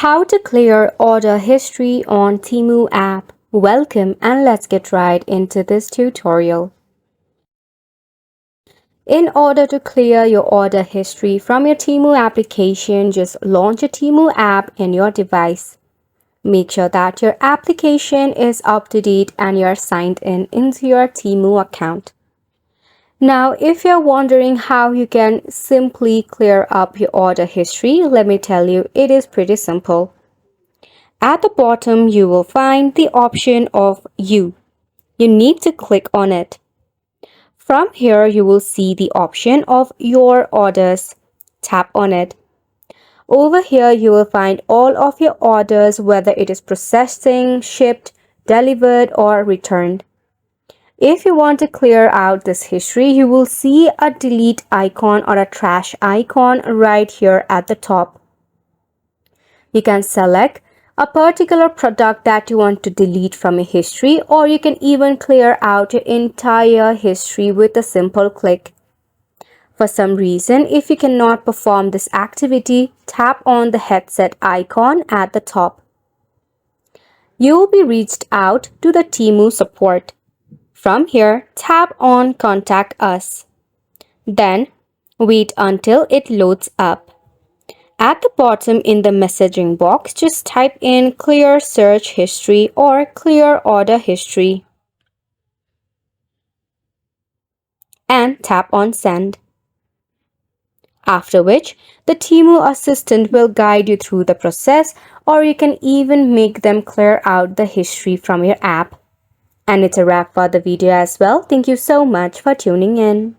How to clear order history on TEMU app. Welcome and let's get right into this tutorial. In order to clear your order history from your TEMU application, just launch a TEMU app in your device. Make sure that your application is up to date and you're signed in into your TEMU account. Now, if you're wondering how you can simply clear up your order history, let me tell you, it is pretty simple. At the bottom, you will find the option of You. You need to click on it. From here, you will see the option of Your Orders. Tap on it. Over here, you will find all of your orders, whether it is processing, shipped, delivered, or returned. If you want to clear out this history, you will see a delete icon or a trash icon right here at the top. You can select a particular product that you want to delete from your history, or you can even clear out your entire history with a simple click. For some reason, if you cannot perform this activity, tap on the headset icon at the top. You will be reached out to the TEMU support. From here, tap on Contact Us. Then, wait until it loads up. At the bottom in the messaging box, just type in Clear Search History or Clear Order History and tap on Send. After which, the TEMU assistant will guide you through the process, or you can even make them clear out the history from your app. And it's a wrap for the video as well. Thank you so much for tuning in.